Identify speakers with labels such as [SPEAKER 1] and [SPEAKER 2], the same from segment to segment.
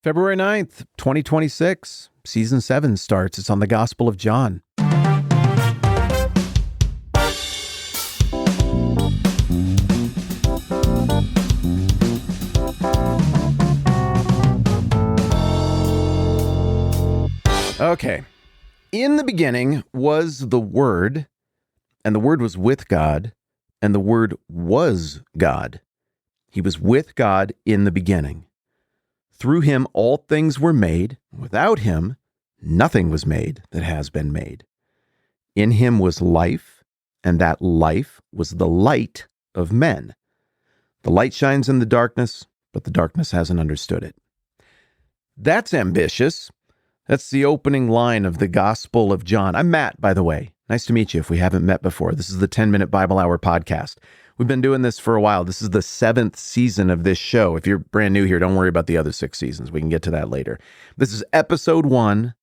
[SPEAKER 1] February 9th, 2026, Season 7 starts. It's on the Gospel of John. Okay. In the beginning was the Word, and the Word was with God, and the Word was God. He was with God in the beginning. Through him all things were made. Without him, nothing was made that has been made. In him was life, and that life was the light of men. The light shines in the darkness, but the darkness hasn't understood it. That's ambitious. That's the opening line of the Gospel of John. I'm Matt, by the way. Nice to meet you if we haven't met before. This is the 10-Minute Bible Hour podcast. We've been doing this for a while. This is the 7th season of this show. If you're brand new here, don't worry about the other 6 seasons. We can get to that later. This is episode 1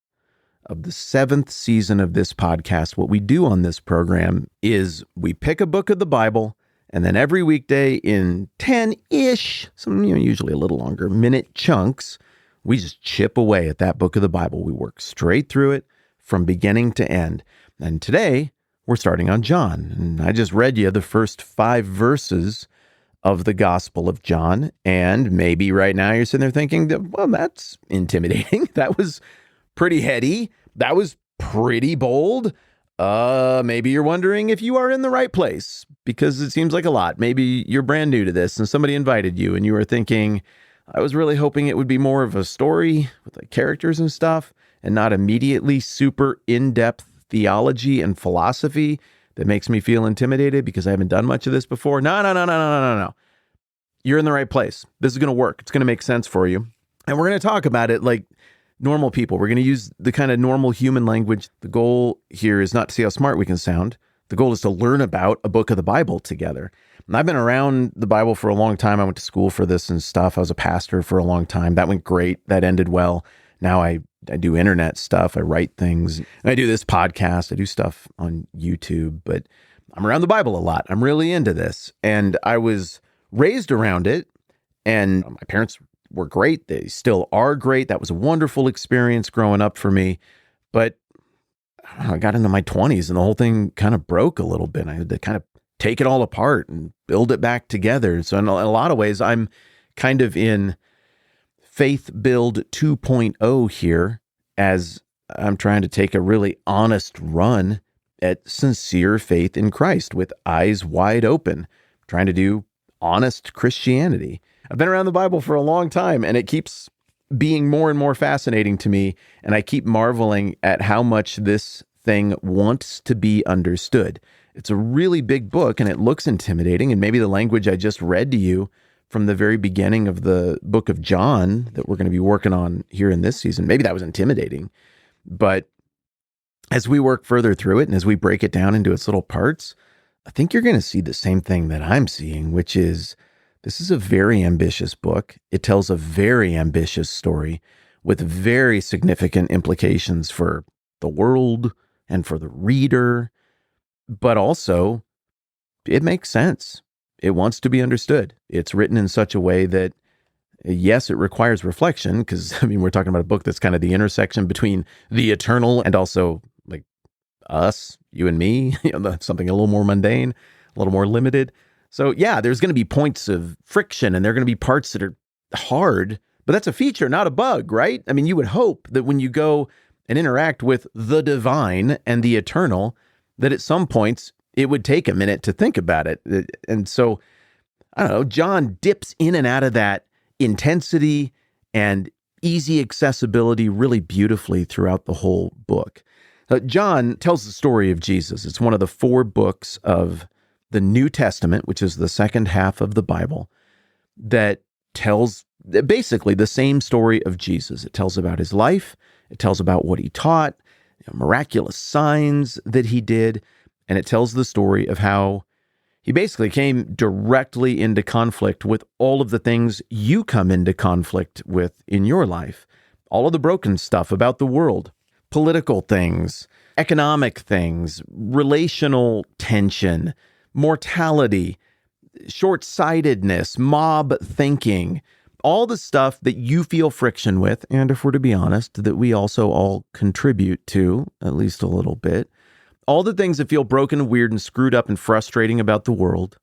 [SPEAKER 1] of the 7th season of this podcast. What we do on this program is we pick a book of the Bible, and then every weekday in 10-ish, usually a little longer, minute chunks, we just chip away at that book of the Bible. We work straight through it from beginning to end. And today, we're starting on John, and I just read you the first 5 verses of the Gospel of John, and maybe right now you're sitting there thinking, well, that's intimidating. That was pretty heady. That was pretty bold. Maybe you're wondering if you are in the right place, because it seems like a lot. Maybe you're brand new to this, and somebody invited you, and you were thinking, I was really hoping it would be more of a story with like characters and stuff, and not immediately super in-depth theology and philosophy that makes me feel intimidated because I haven't done much of this before. No. You're in the right place. This is going to work. It's going to make sense for you. And we're going to talk about it like normal people. We're going to use the kind of normal human language. The goal here is not to see how smart we can sound. The goal is to learn about a book of the Bible together. And I've been around the Bible for a long time. I went to school for this and stuff. I was a pastor for a long time. That went great. That ended well. Now I do internet stuff. I write things. I do this podcast. I do stuff on YouTube, but I'm around the Bible a lot. I'm really into this. And I was raised around it, and my parents were great. They still are great. That was a wonderful experience growing up for me. But I got into my 20s and the whole thing kind of broke a little bit. I had to kind of take it all apart and build it back together. So in a lot of ways, I'm kind of in Faith Build 2.0 here, as I'm trying to take a really honest run at sincere faith in Christ with eyes wide open, trying to do honest Christianity. I've been around the Bible for a long time, and it keeps being more and more fascinating to me, and I keep marveling at how much this thing wants to be understood. It's a really big book, and it looks intimidating, and maybe the language I just read to you from the very beginning of the book of John that we're going to be working on here in this season, maybe that was intimidating. But as we work further through it and as we break it down into its little parts, I think you're going to see the same thing that I'm seeing, which is this is a very ambitious book. It tells a very ambitious story with very significant implications for the world and for the reader, but also it makes sense. It wants to be understood. It's written in such a way that, yes, it requires reflection, because, we're talking about a book that's kind of the intersection between the eternal and also like us, you and me, something a little more mundane, a little more limited. So yeah, there's going to be points of friction, and there are going to be parts that are hard, but that's a feature, not a bug, right? You would hope that when you go and interact with the divine and the eternal, that at some points it would take a minute to think about it. And so, I don't know, John dips in and out of that intensity and easy accessibility really beautifully throughout the whole book. John tells the story of Jesus. It's one of the 4 books of the New Testament, which is the second half of the Bible, that tells basically the same story of Jesus. It tells about his life. It tells about what he taught, miraculous signs that he did. And it tells the story of how he basically came directly into conflict with all of the things you come into conflict with in your life. All of the broken stuff about the world, political things, economic things, relational tension, mortality, short-sightedness, mob thinking, all the stuff that you feel friction with, and if we're to be honest, that we also all contribute to, at least a little bit, all the things that feel broken, weird, and screwed up and frustrating about the world,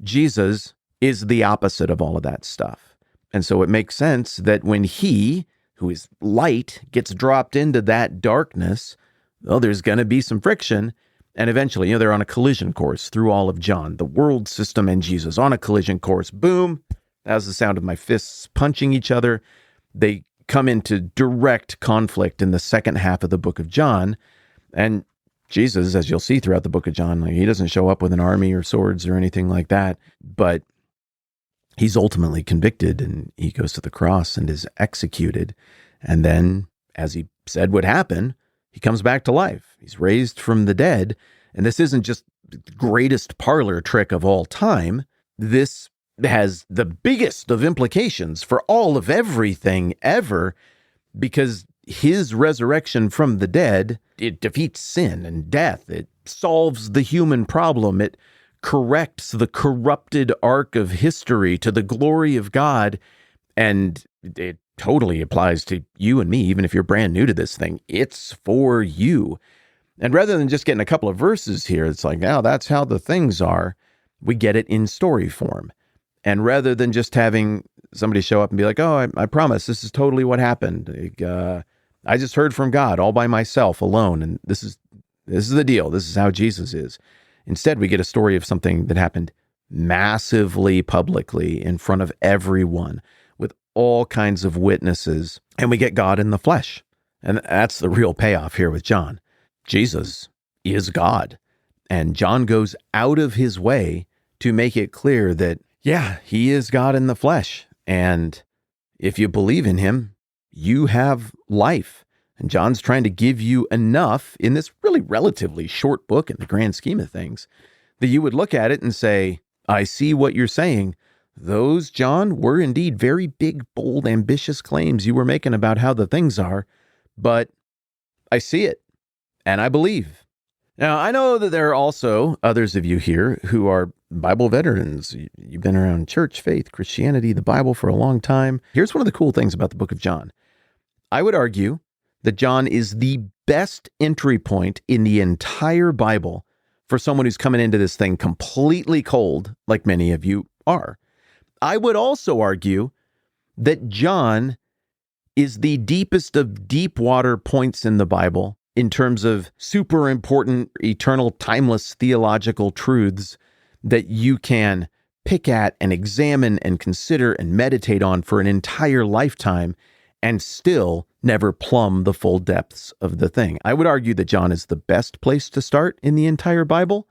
[SPEAKER 1] Jesus is the opposite of all of that stuff. And so it makes sense that when he, who is light, gets dropped into that darkness, well, there's going to be some friction. And eventually, they're on a collision course through all of John, the world system and Jesus on a collision course. Boom. That was the sound of my fists punching each other. They come into direct conflict in the second half of the book of John. And Jesus, as you'll see throughout the book of John, he doesn't show up with an army or swords or anything like that, but he's ultimately convicted and he goes to the cross and is executed. And then, as he said would happen, he comes back to life. He's raised from the dead. And this isn't just the greatest parlor trick of all time. This has the biggest of implications for all of everything ever, because his resurrection from the dead, it defeats sin and death. It solves the human problem. It corrects the corrupted arc of history to the glory of God. And it totally applies to you and me, even if you're brand new to this thing. It's for you. And rather than just getting a couple of verses here, it's like, now that's how the things are. We get it in story form. And rather than just having somebody show up and be like, oh, I promise this is totally what happened. I just heard from God all by myself alone. And this is the deal. This is how Jesus is. Instead, we get a story of something that happened massively publicly in front of everyone with all kinds of witnesses. And we get God in the flesh. And that's the real payoff here with John. Jesus is God. And John goes out of his way to make it clear that, yeah, he is God in the flesh. And if you believe in him, you have life. And John's trying to give you enough in this really relatively short book in the grand scheme of things that you would look at it and say, I see what you're saying. Those, John, were indeed very big, bold, ambitious claims you were making about how the things are, but I see it and I believe. Now, I know that there are also others of you here who are Bible veterans. You've been around church, faith, Christianity, the Bible for a long time. Here's one of the cool things about the book of John. I would argue that John is the best entry point in the entire Bible for someone who's coming into this thing completely cold, like many of you are. I would also argue that John is the deepest of deep water points in the Bible in terms of super important, eternal, timeless theological truths that you can pick at and examine and consider and meditate on for an entire lifetime and still never plumb the full depths of the thing. I would argue that John is the best place to start in the entire Bible,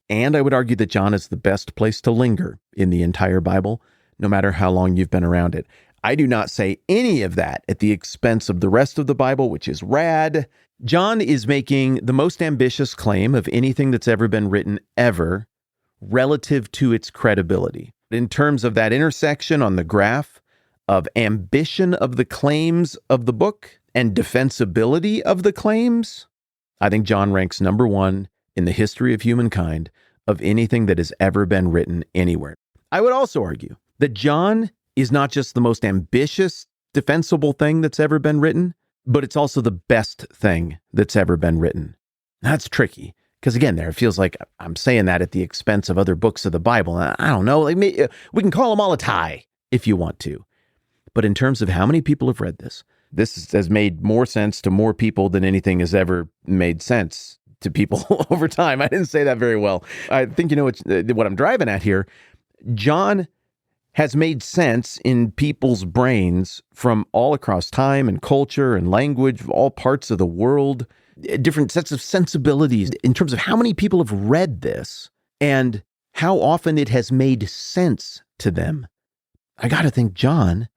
[SPEAKER 1] and I would argue that John is the best place to linger in the entire Bible, no matter how long you've been around it. I do not say any of that at the expense of the rest of the Bible, which is rad. John is making the most ambitious claim of anything that's ever been written ever relative to its credibility. In terms of that intersection on the graph of ambition of the claims of the book and defensibility of the claims, I think John ranks number one in the history of humankind of anything that has ever been written anywhere. I would also argue that John is not just the most ambitious, defensible thing that's ever been written, but it's also the best thing that's ever been written. That's tricky, because again, there it feels like I'm saying that at the expense of other books of the Bible. I don't know, like we can call them all a tie if you want to. But in terms of how many people have read this has made more sense to more people than anything has ever made sense to people over time. I didn't say that very well. I think you know what I'm driving at here. John has made sense in people's brains from all across time and culture and language, all parts of the world, different sets of sensibilities in terms of how many people have read this and how often it has made sense to them. I got to think John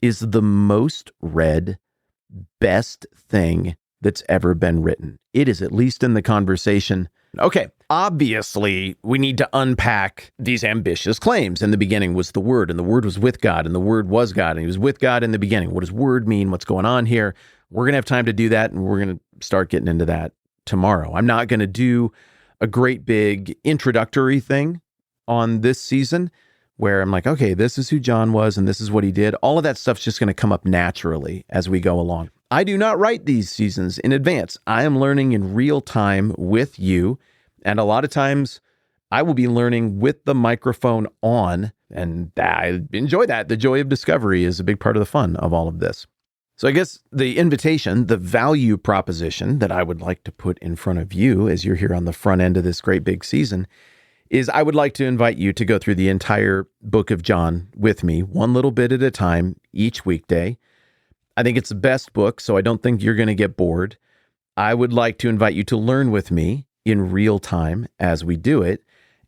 [SPEAKER 1] is the most read, best thing that's ever been written. It is at least in the conversation. Okay, obviously, we need to unpack these ambitious claims. In the beginning was the Word, and the Word was with God, and the Word was God, and he was with God in the beginning. What does Word mean? What's going on here? We're going to have time to do that, and we're going to start getting into that tomorrow. I'm not going to do a great big introductory thing on this season. where I'm like, okay, this is who John was and this is what he did. All of that stuff's just going to come up naturally as we go along. I do not write these seasons in advance. I am learning in real time with you. And a lot of times I will be learning with the microphone on, and I enjoy that. The joy of discovery is a big part of the fun of all of this. So I guess the invitation, the value proposition that I would like to put in front of you as you're here on the front end of this great big season is I would like to invite you to go through the entire book of John with me, one little bit at a time, each weekday. I think it's the best book, so I don't think you're going to get bored. I would like to invite you to learn with me in real time as we do it.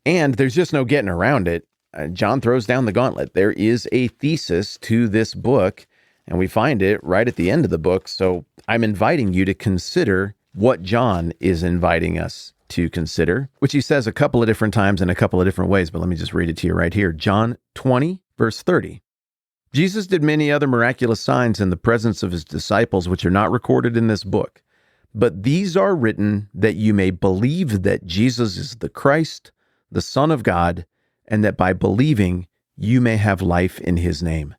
[SPEAKER 1] And there's just no getting around it. John throws down the gauntlet. There is a thesis to this book, and we find it right at the end of the book. So I'm inviting you to consider what John is inviting us to consider, which he says a couple of different times in a couple of different ways. But let me just read it to you right here. John 20, verse 30. Jesus did many other miraculous signs in the presence of his disciples, which are not recorded in this book. But these are written that you may believe that Jesus is the Christ, the Son of God, and that by believing you may have life in his name.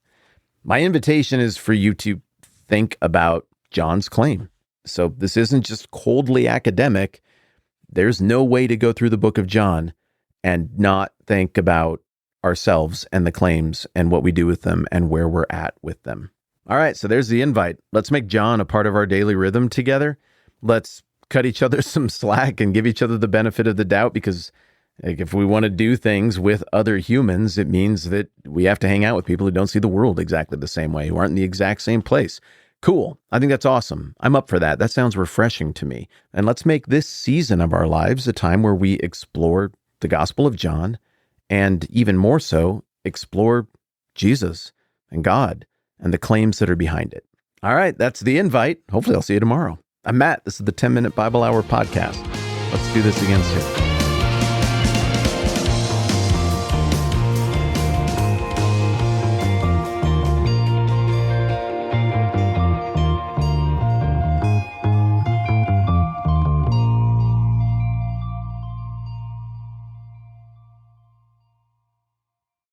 [SPEAKER 1] My invitation is for you to think about John's claim. So this isn't just coldly academic. There's no way to go through the book of John and not think about ourselves and the claims and what we do with them and where we're at with them. All right, so there's the invite. Let's make John a part of our daily rhythm together. Let's cut each other some slack and give each other the benefit of the doubt, because if we want to do things with other humans, it means that we have to hang out with people who don't see the world exactly the same way, who aren't in the exact same place. Cool. I think that's awesome. I'm up for that. That sounds refreshing to me. And let's make this season of our lives a time where we explore the Gospel of John, and even more so, explore Jesus and God and the claims that are behind it. All right, that's the invite. Hopefully I'll see you tomorrow. I'm Matt. This is the 10-Minute Bible Hour podcast. Let's do this again soon.